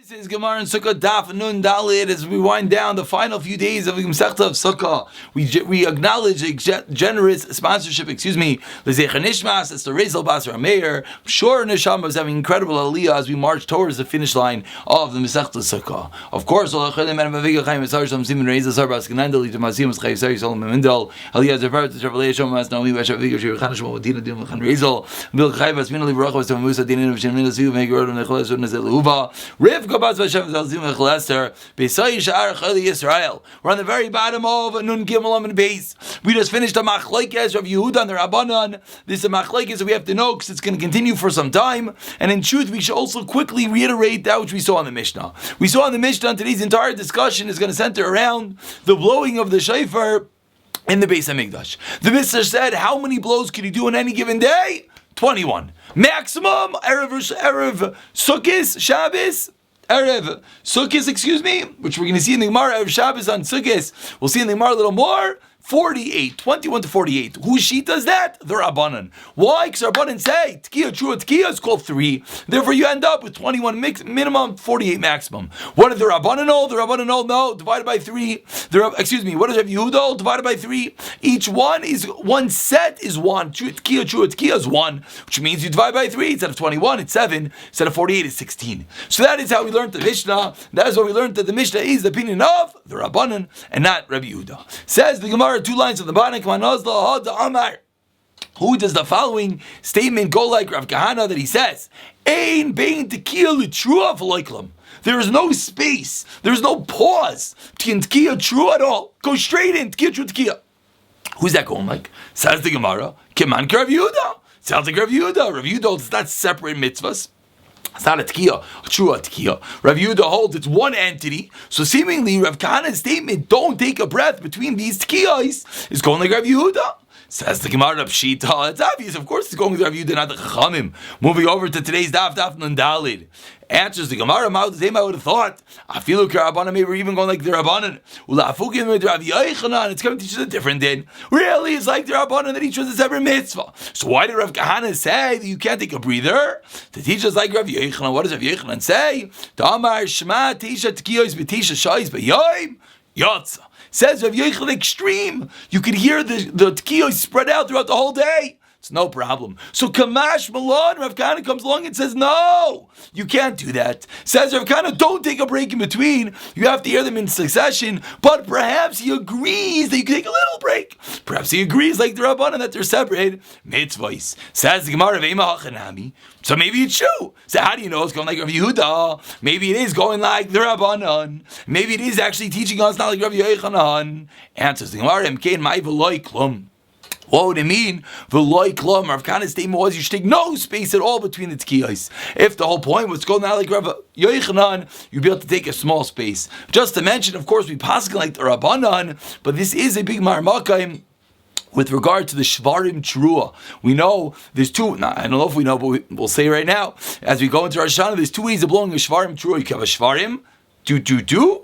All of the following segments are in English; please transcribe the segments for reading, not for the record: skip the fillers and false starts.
This is Gemara and Sukkah Daf Nun Dalit as we wind down the final few days of the Masechta of Sukkah. We acknowledge a generous sponsorship, L'Zecher Nishmas, it's the Rezel Basar Meir. I'm sure Neshama is having incredible aliyah as we march towards the finish line of the Masechta Sukkah. Of course, We're on the very bottom of Nun Gimel and base. We just finished a machlokes of Yehuda and the Rabbanan. This is a machlokes that we have to know because it's going to continue for some time. And in truth, we should also quickly reiterate that which we saw in the Mishnah. We saw in the Mishnah, and today's entire discussion is going to center around the blowing of the shofar in the Beis HaMikdash. The Mishnah said, how many blows can you do on any given day? 21. Maximum, Erev Sukkis, Shabbos, Erev Sukkis, which we're going to see in the Gemara, Erev Shabbos on Sukkis. We'll see in the Gemara a little more. 48, 21 to 48. Whose sheet does that? The Rabbanan. Why? Because Rabbanan say, Tekiah, true Tekiah is called 3. Therefore, you end up with 21 minimum, 48 maximum. What did the Rabbanan know? The Rabbanan know, no, divided by 3. What does Rav Yehuda divided by 3? Each one set is 1. Tekiah is 1, which means you divide by 3. Instead of 21, it's 7. Instead of 48, it's 16. So that is how we learned the Mishnah. That is what we learned, that the Mishnah is the opinion of the Rabbanan and not Rabbi Yehuda. Says the Gemara, 2 lines on the bottom. Who does the following statement go like Rav Kahana that he says? Ein bein tekiah l'trua v'loiklam. There is no space. There is no pause between tekiah true at all. Go straight in tekiah true tekiah. Who's that going like? Says the Gemara. Keman Rav Yehuda. Sounds like Rav Yehuda. Rav Yehuda is not separate mitzvahs. It's not a tekiah, a true tekiah. Rav Yehuda holds it's one entity. So seemingly, Rav Kahana's statement, don't take a breath between these tekiyahs, is going like Rav Yehuda. Says the Gemara Pshita. It's obvious, of course, it's going with Rav Yehuda, not the Chachamim. Moving over to today's Daf Nun Dalid. Answers the Gemara, I would have thought, I feel like Rabbanan, maybe we're even going like the Rabbanan. It's coming to teach us a different din. Really, it's like the Rabbanan that teaches us a separate mitzvah. So why did Rav Kahana say that you can't take a breather? To teach us like Rav Yochanan, what does Rav Yochanan say? Damar Shema Tisha Tekiyos B'Tisha Shais B'Yoim Yotza. Says Rav Yochanan extreme. You could hear the tekiyos spread out throughout the whole day. It's no problem. So Kamash Malon, Rav Kahana comes along and says, no, you can't do that. Says Rav Kahana, don't take a break in between. You have to hear them in succession. But perhaps he agrees that you can take a little break. Perhaps he agrees like the Rabbanan that they're separate. Mitzvahs. Says the Gemara of Ema Hachanami. So maybe it's true. So how do you know it's going like Rav Yehuda? Maybe it is going like the Rabbanan. Maybe it is actually teaching us not like Rav Yochanan. Answers the Gemara, Mkein Mai V'loi Klum. What would it mean? V'loi klum. Rav Kahana's statement was you should take no space at all between the tekiyos. If the whole point was to go now like Rav Yochanan, you'd be able to take a small space. Just to mention, of course, we paskin like the Rabbanan, but this is a big marmakayim. With regard to the Shvarim Trua, we know there's two, I don't know if we know, but we'll say right now, as we go into Rosh Hashanah, there's 2 ways of blowing a Shvarim Trua. You can have a Shvarim, do,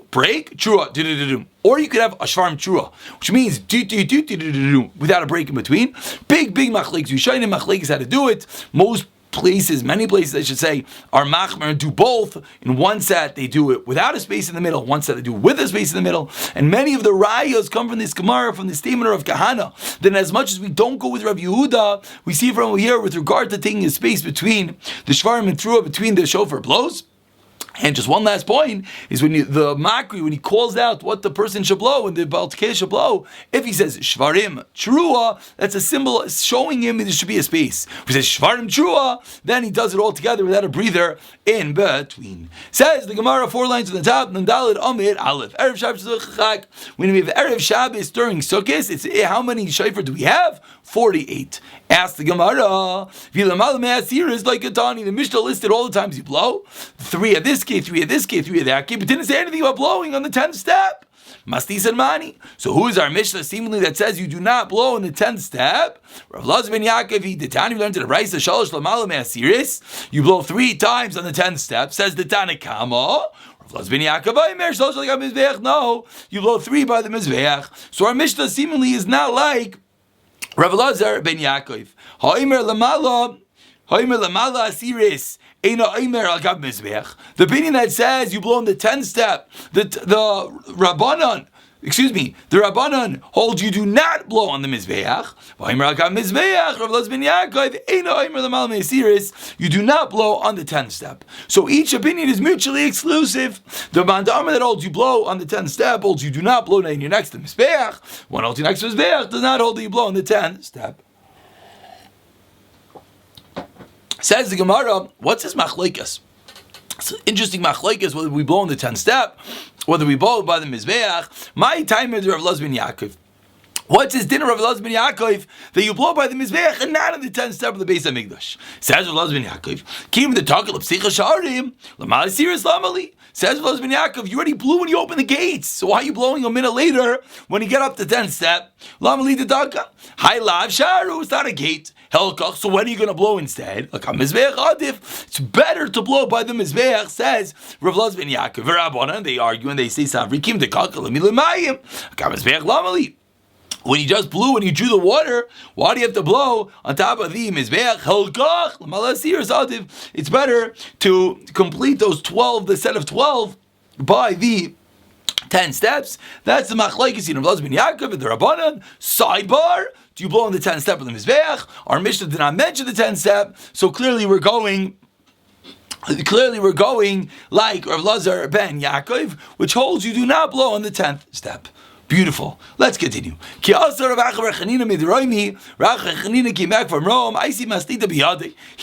break, Trua, do. Or you could have a Shvarim Trua, which means do, without a break in between. Big machlekes. You show them machlekes how to do it. Many places, I should say, are machmer and do both. In one set, they do it without a space in the middle. One set, they do it with a space in the middle. And many of the rayos come from this Gemara, from the statement of Kahana. Then as much as we don't go with Rav Yehuda, we see from here with regard to taking a space between the Shvarim and Trua, between the shofar blows. And just one last point is when the Makri, when he calls out what the person should blow and the Baal Tekeh should blow, if he says Shvarim Trua, that's a symbol showing him there should be a space. If he says Shvarim Trua, then he does it all together without a breather in between. Says the Gemara, 4 lines on the top, Nandalid Amid Aleph. Erev Shabbos Sukkah. When we have Erev Shabbos during Sukkot, it's how many shofar do we have? 48. Ask the Gemara, is like a Tani. The Mishnah listed all the times you blow. 3 of this case, 3 of this case, 3 of that case, but didn't say anything about blowing on the 10th step. Mastis and Mani. So who is our Mishnah seemingly that says you do not blow in the 10th step? Rav Laz ben Yaakov, he Tani learned to the Raisa Shalosh Lamala Me'asiris. You blow 3 times on the 10th step. Says the Tanakama. Rav Laz ben Yaakov, no, you blow 3 by the Mizbeach. So our Mishnah seemingly is not like Rav Lazar ben Yaakov. Ha'omer lamala The opinion that says you blow on the 10th step, the Rabbanan holds you do not blow on the Mizbeach. You do not blow on the 10th step. So each opinion is mutually exclusive. The Mandama that holds you blow on the 10th step holds you do not blow when you're next to Mizbeach. One holds you next to Mizbeach does not hold that you blow on the 10th step. Says the Gemara, what's this machlekes? It's an interesting machlekes whether we blow on the 10th step, whether we blow by the Mizbeach. My time is Rav Elazar ben Yaakov. What's his dinner of Rav Elazar ben Yaakov that you blow by the Mizbeach and not on the 10th step of the Beis HaMikdash? Says Rav Elazar ben Yaakov, Kim the Takel of Succah Sha'arim, Lamal Siris Lamali. Says Rav Elazar ben Yaakov, you already blew when you open the gates. So why are you blowing a minute later when you get up to the 10th step? Lamali the Taka. Hi Lav Sharu, it's not a gate. Helkach, so when are you going to blow instead? Like a Mizbeach Adif. It's better to blow by the Mizbeach, says Rav Elazar ben Yaakov. Rabbanan, they argue and they say, Savrikim de Kakal Milamayim. Mizbeach Lamali. When you just blew and you drew the water, why do you have to blow on top of the Mizbeach? Helkach, Malasir Adif. It's better to complete those 12, the set of 12, by the 10 steps. That's the machlekes in Rav Elazar ben Yaakov and the Rabbanan. Sidebar. Do you blow on the 10th step of the Mizbeach? Our Mishnah did not mention the 10th step, so clearly we're going like Rav Elazar ben Yaakov, which holds you do not blow on the 10th step. Beautiful. Let's continue. He came back from Rome. He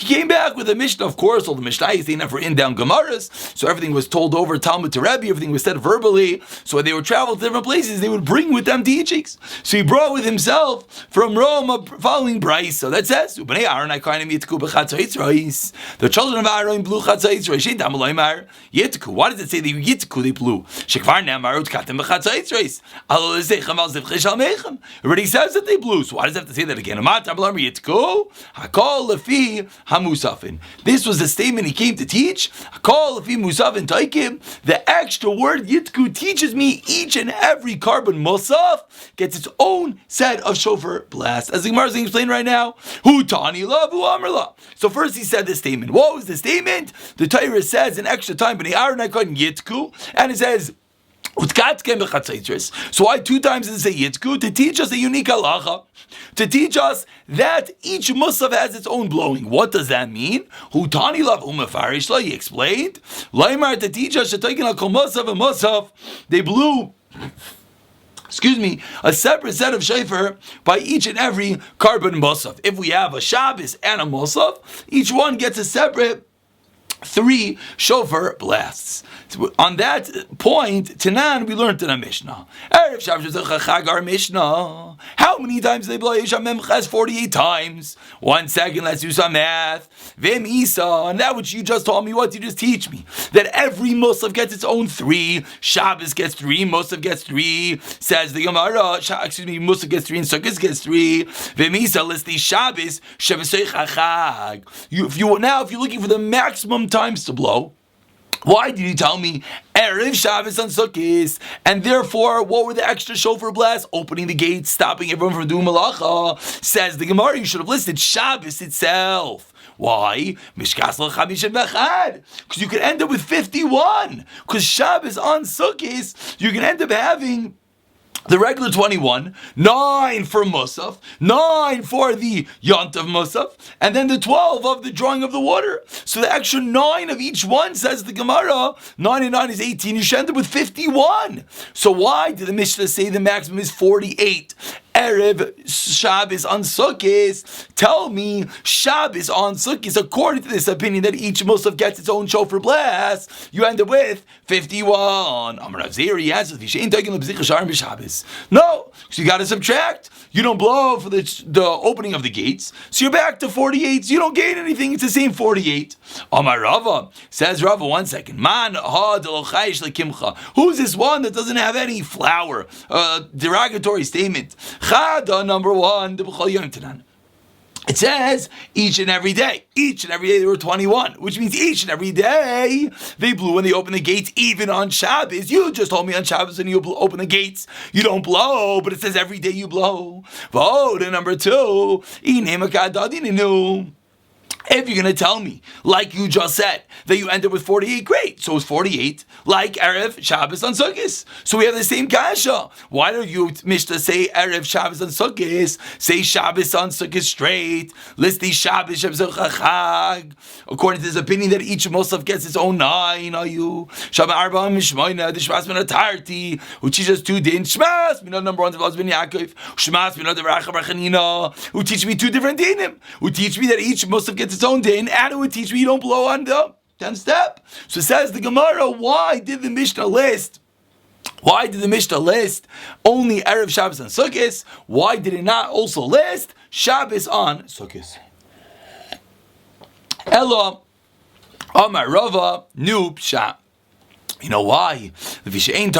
came back with a Mishnah, of course. All the Mishnayos, they never in down Gemaras, so everything was told over Talmud to Rebbe. Everything was said verbally. So when they would travel to different places, they would bring with them teachings. So he brought with himself from Rome a following brayso. So that says, the children of Aaron blew chatzais. Why does it say they yitku? They blew. It already says that they blew, so why does it have to say that again? This was the statement he came to teach. The extra word yitku teaches me each and every carbon musaf gets its own set of shofar blasts. As the Gemara is going to explain right now, so first he said this statement. What was the statement? The Torah says an extra time, and it says, so why 2 times does it say Yitzku? To teach us a unique halacha, to teach us that each musaf has its own blowing. What does that mean? Hutani lav umafarish. He explained, Laimar, to teach us they blew a separate set of shofar by each and every carbon musaf. If we have a Shabbos and a musaf, each one gets a separate 3 shofar blasts. On that point, Tanan, we learned in a Mishnah. Erev Shabbos Chag Mishnah. How many times they blow Yesham Memches? 48 times. 1 second, let's do some math. Vim Isa, and that which you just told me, what did you just teach me? That every Musaf gets its own 3. Shabbos gets 3, Musaf gets 3. Says the Gemara, Musaf gets 3 and Sukkah gets 3. Vim Isa, let's see Shabbos, Shabbos Chag. If you're looking for the maximum times to blow, why did you tell me Erev Shabbos on Sukkot? And therefore, what were the extra shofar blasts? Opening the gates, stopping everyone from doing malacha. Says the Gemara, you should have listed Shabbos itself. Why? Because you could end up with 51. Because Shabbos on Sukkot, you can end up having the regular 21, 9 for Musaf, 9 for the Yontav Musaf, and then the 12 of the drawing of the water. So the extra 9 of each one, says the Gemara, 9 and 9 is 18, you should end up with 51. So why did the Mishnah say the maximum is 48? Erev Shabbos on Sukkot. Tell me Shabbos on Sukkot, according to this opinion that each Musaf gets its own shofar blast, you end up with 51. Amar Rav Zeri answers, no, so you got to subtract. You don't blow for the opening of the gates, so you're back to 48. So you don't gain anything. It's the same 48. Amar Rava, says Rava, 1 second. Man ha delochayish lekimcha. Who's this one that doesn't have any flour? Derogatory statement. Chada, number 1, the b'chol yom tanan. It says each and every day. Each and every day there were 21, which means each and every day they blew when they opened the gates, even on Shabbos. You just told me on Shabbos when you open the gates, you don't blow, but it says every day you blow. Vote number 2. If you're going to tell me, like you just said, that you ended with 48, great. So it's 48, like Erev, Shabbos, and Sukkot. So we have the same kasha. Why don't you, Mishnah, say Erev, Shabbos, and Sukkot? Say Shabbos on Sukkot straight. List these Shabbos, Sukkah, Chag. According to his opinion that each Musaf gets its own 9, are you? Shabbat Arba Mishmoina, the Shmas Min Atarti, who teaches 2 din. Shmas, Min number 1, Zavaz Ben Yaakov. Shmas, Min the Racha Barchanina, who teach me 2 different dinim. Who teach me that each Musaf gets its own din, and it would teach me you don't blow on the 10th step. So says the Gemara, why did the Mishnah list only Erev, Shabbos, and Sukkot? Why did it not also list Shabbos on Sukkot? Ella, Amar Rava, Noob, Shah. You know why? A different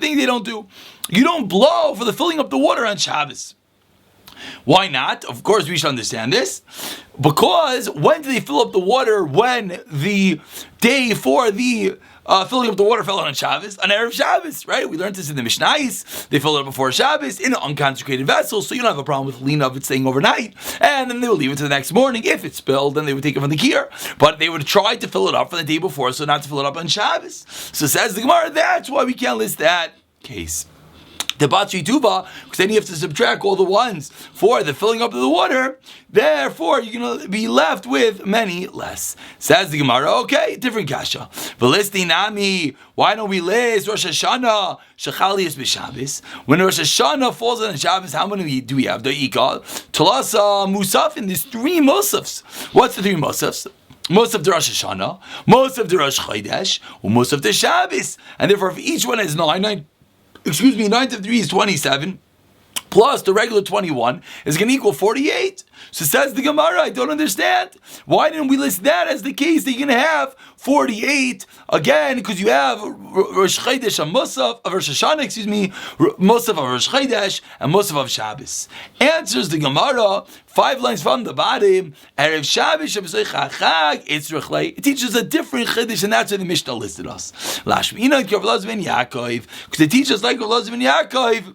thing they don't do. You don't blow for the filling up the water on Shabbos. Why not? Of course, we should understand this. Because when do they fill up the water? When the day for the filling up the water fell on Shabbos, on Erev Shabbos, right? We learned this in the Mishnayos. They fill it up before Shabbos in an unconsecrated vessel, so you don't have a problem with lina of it staying overnight. And then they will leave it to the next morning. If it's spilled, then they would take it from the kier. But they would try to fill it up for the day before, so not to fill it up on Shabbos. So says the Gemara, that's why we can't list that case. The Batri Tuba, because then you have to subtract all the ones for the filling up of the water. Therefore, you're going to be left with many less. Says the Gemara, okay, different kasha. V'listi nami, why don't we list Rosh Hashanah, Shechalias b'Shabbos? When Rosh Hashanah falls on Shabbos, how many do we have? The Ikal, Talasa, Musafin, there's 3 Musafs. What's the 3 Musafs? Most of the Rosh Hashanah, most of the Rosh Chodesh, most of the Shabbos. And therefore, if each one is 9 to 3 is 27, plus the regular 21 is going to equal 48. So says the Gemara, I don't understand. Why didn't we list that as the case that you're going to have 48? Again, because you have Rosh Chodesh and Musaf, of Rosh Hashanah, Musaf of Rosh Chodesh and Musaf of Shabbos. Answers the Gemara, 5 lines from the bottom, Erev Shabbos, Chag, it's Rechlei. It teaches a different Chodesh, and that's why the Mishnah listed us. Lashmina, Rav ben Yaakov, because it teaches like Rav ben Yaakov,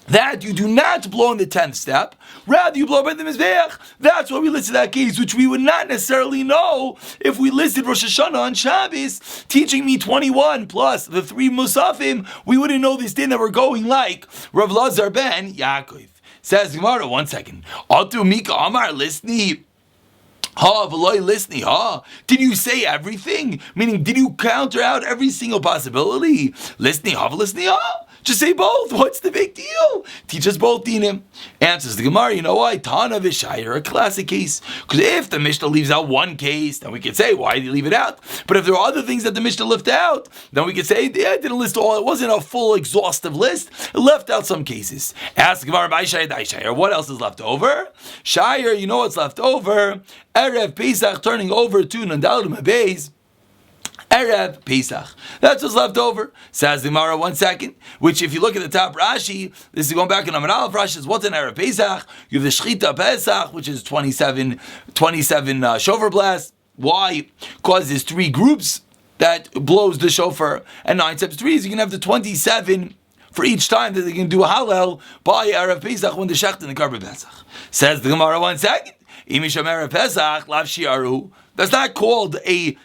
that you do not blow in the 10th step, rather you blow by the Mizbeach. That's why we listed that case, which we would not necessarily know if we listed Rosh Hashanah on Shabbos, teaching me 21 plus the 3 Musafim. We wouldn't know this din that we're going like Rav Lazar ben Yaakov. Says Gemara, 1 second. Atu Mika Amar Lisni. Did you say everything? Meaning, did you counter out every single possibility? Lisni. Just say both. What's the big deal? Teach us both dinim. Answers the Gemara, you know why? Tana v'shayir, a classic case. Because if the Mishnah leaves out one case, then we could say, why did he leave it out? But if there are other things that the Mishnah left out, then we could say, yeah, it didn't list all. It wasn't a full exhaustive list. It left out some cases. Ask the Gemara, Shayir, what else is left over? Shayir, you know what's left over? Erev Pesach turning over to Nandalim Beis. Erev Pesach. That's what's left over. Says the Gemara, 1 second. Which, if you look at the top Rashi, this is going back in Amar Aleph. Rashi says, what's an Erev Pesach? You have the Shechita Pesach, which is 27 shofar blasts. Why? Because there's 3 groups that blows the shofar, and 9 times 3 is you can have the 27 for each time that they can do a Hallel by Erev Pesach when the Shecht and the Karban Pesach. Says the Gemara, 1 second. Imisham Erev Pesach, Lav Shiaru. That's not called a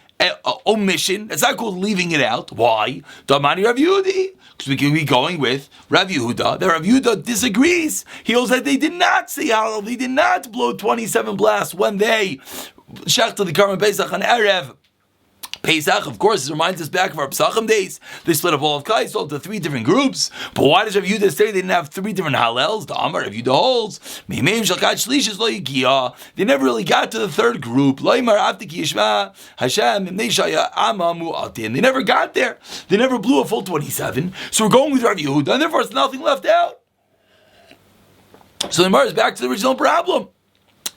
omission. It's not called leaving it out. Why? Damani Rav Yehudi. Because we can be going with Rav Yehuda. The Rav Yehuda disagrees. He holds that they did not say Hallel. They did not blow 27 blasts when they shechted the Karban Pesach on Erev Pesach. Of course, this reminds us back of our Pesachim days. They split up all of Kai, sold to 3 different groups. But why does Rav Yehuda say they didn't have 3 different Hallels? The Amar Rav Yehuda holds. They never really got to the 3rd group. They never got there. They never blew a full 27. So we're going with Rav Yehuda, and therefore there's nothing left out. So the Gemara is back to the original problem.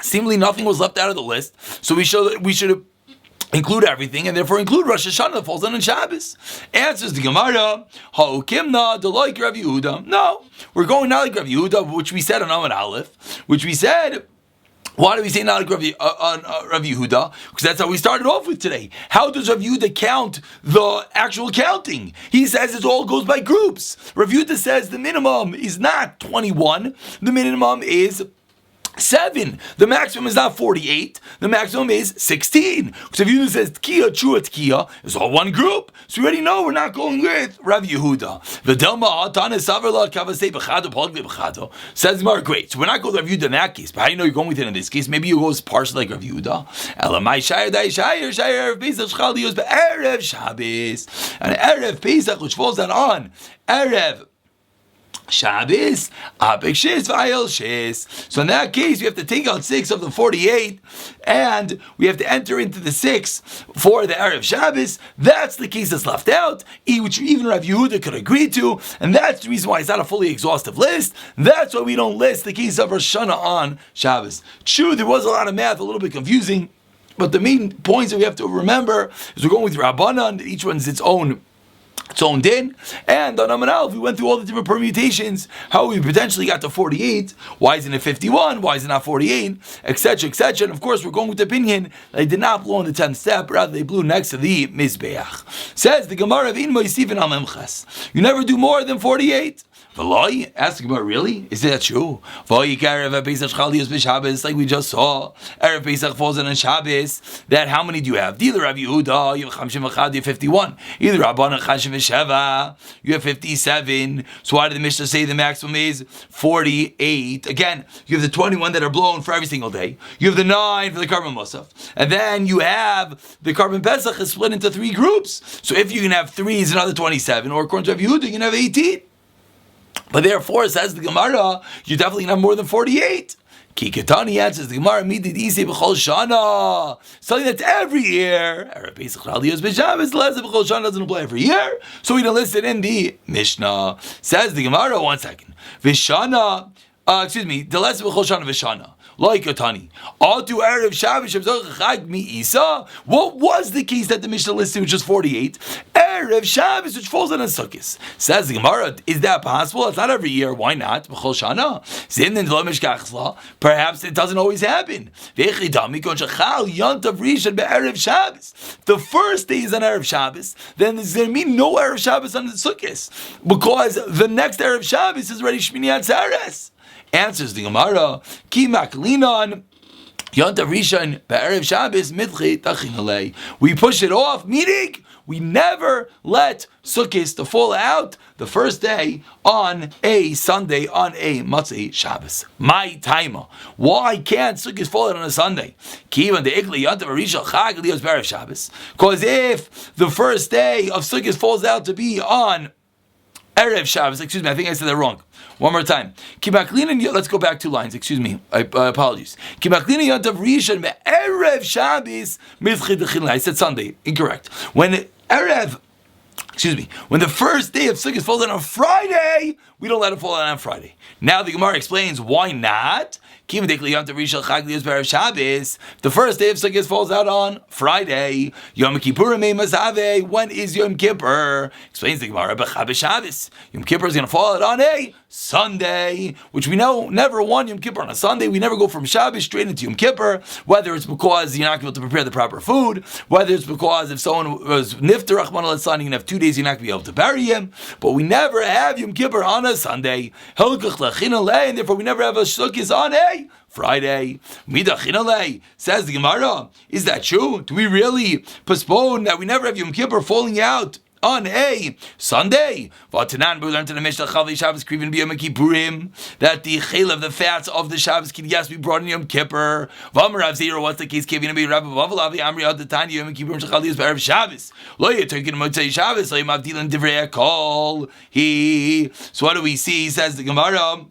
Seemingly nothing was left out of the list. So we should include everything, and therefore include Rosh Hashanah that falls on Shabbos. Answers the Gemara, Ha'ukimna, like Rav Yehuda. No, we're going not like Rav Yehuda, which we said on Amud Aleph, which we said, why do we say not like Rav Yehuda? Because that's how we started off with today. How does Rav Yehuda count the actual counting? He says it all goes by groups. Rav Yehuda says the minimum is not 21, the minimum is 7. The maximum is not 48. The maximum is 16. Because if Yehuda says Tkiya, Trua, Tkiya, it's all one group. So we already know we're not going with Rav Yehuda. The Delma Atana Savarla Kavasei Bechado Pogli Bechado says more great. So we're not going with Rav Yehuda in that case. But how do you know you're going with it in this case? Maybe you go partially like Rav Yehuda. Elamai Shayr Dai Shayr Shayr Pesach Shchalios Be'erev Shabbos. And Erev Pesach, which falls down on Erev Shabbos, Abik Shis, Vayel Shis. So in that case, we have to take out 6 of the 48, and we have to enter into the 6 for the Erev Shabbos. That's the case that's left out, which even Rav Yehuda could agree to, and that's the reason why it's not a fully exhaustive list. That's why we don't list the case of Rosh Hashanah on Shabbos. True, there was a lot of math, a little bit confusing, but the main points that we have to remember is we're going with Rabbanan, each one's its own din, and on Amar Aleph we went through all the different permutations, how we potentially got to 48, why isn't it 51, why is it not 48, etc., etc., and of course we're going with the opinion that they did not blow in the 10th step, rather they blew next to the Mizbeach. Says the Gemara of Inmo Yisifin Al Memches, you never do more than 48. V'loi, ask the Gemara, really? Is that true? V'loi Erev Pesach Shchalios b'Shabbos, like we just saw. Erev Pesach falls on Shabbos. That how many do you have? Either Rav Yehuda, you have 51, you have 51. Either Rabbanan Chashem you have 57. So why did the Mishnah say the maximum is 48? Again, you have the 21 that are blown for every single day. You have the 9 for the Karban Musaf. And then you have the Karban Pesach is split into 3 groups. So if you can have 3, it's another 27. Or according to Rav Yehuda, you can have 18. But therefore, says the Gemara, you definitely have more than 48. Kikatani answers the Gemara, something that's every year. Doesn't apply every year, so we don't list it in the Mishnah. Says the Gemara, 1 second. Vishana, the less b'chol shana vishana. Like Otani. Atu Erev Shabbos Chag Mi Isa. What was the case that the Mishnah listed, which is 48? Erev Shabbos, which falls on a Sukkah. Says the Gemara, is that possible? It's not every year. Why not? B'chol Shana. Perhaps it doesn't always happen. The first day is on Erev Shabbos, then there's going to be no Erev Shabbos on the Sukkah, because the next Erev Shabbos is already Shmini Atzeres. Answers the Gemara, Ki maklinon Yontav Rishon be'erev Shabbos midchei tachin alei. We push it off, meaning we never let Sukkot to fall out the first day on a Sunday, on a Motzei Shabbos. My timer. Why can't Sukkot fall out on a Sunday? Because if the first day of Sukkot falls out to be on Erev Shabbos, excuse me, I think I said that wrong. One more time. Let's go back 2 lines. Excuse me. Apologies. I said Sunday. Incorrect. When the first day of Sukkot falls out on Friday, we don't let it fall out on Friday. Now the Gemara explains why not. The first day of Sukkot falls out on Friday. Yom Kippur when is Yom Kippur? Explains the Gemara. Yom Kippur is going to fall out on a Sunday, which we know never won Yom Kippur on a Sunday. We never go from Shabbos straight into Yom Kippur, whether it's because you're not going to be able to prepare the proper food, whether it's because if someone was nifter Rachmana litzlan, you can have 2 days, you're not going to be able to bury him. But we never have Yom Kippur on a Sunday, and therefore we never have a Sukkot on a Friday. Says the Gemara, is that true? Do we really postpone that we never have Yom Kippur falling out on a Sunday? We learned in the Mishnah that the chel of the fats of the Shabbos can yes be brought in Yom Kippur. What's the case? So what do we see? Says the Gemara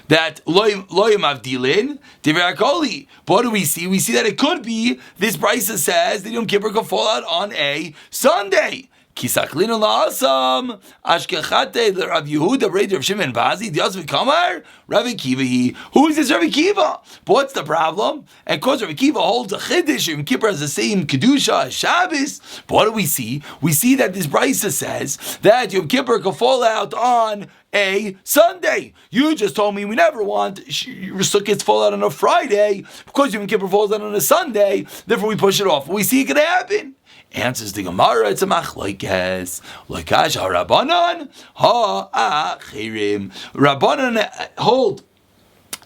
that loyim avdilin divrei hakoli. But what do we see? We see that it could be this Brisa says that Yom Kippur could fall out on a Sunday. Kisaklinu la'asam ashkechate the Rav Yehuda Rav Shimon Bazi Diasv Kamar Rav Akiva. Who is this Rav Akiva? But what's the problem? And of course Rav Akiva holds a chiddush. Yom Kippur has the same kedusha as Shabbos. But what do we see? We see that this Brisa says that Yom Kippur could fall out on a Sunday. You just told me we never want Sukkot fall out on a Friday because Yom Kippur falls out on a Sunday. Therefore we push it off. We see it could happen. Answers the Gemara, it's a machlokes. Loikash ha-Rabbanan ha-achirim. Rabbanan hold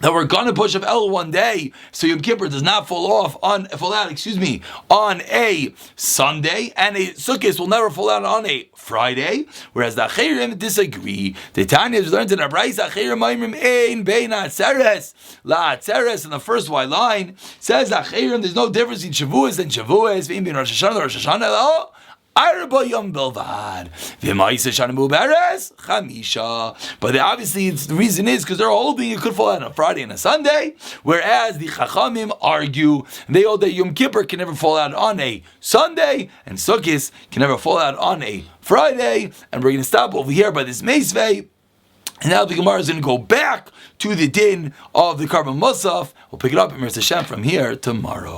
that we're gonna push up El one day, so Yom Kippur does not fall out on a Sunday, and a Sukkot will never fall out on a Friday. Whereas the Achirim disagree. The Tanya is learned in a Brayz Achirim Ma'imrim Ein Bein Atzeres La Atzeres in the first white line says Achirim there's no difference in Shavuos and Shavuos. V'im bin Rosh Hashanah Rosh Hashanah. Arba Yom Bilvad. V'maisa Shana Mubares Chamisha. But obviously, the reason is because they're holding it could fall out on a Friday and a Sunday, whereas the Chachamim argue and they hold that Yom Kippur can never fall out on a Sunday, and Sukkot can never fall out on a Friday. And we're going to stop over here by this Meisvei. And now the Gemara is going to go back to the din of the Karban Musaf. We'll pick it up in Mir Hashem from here tomorrow.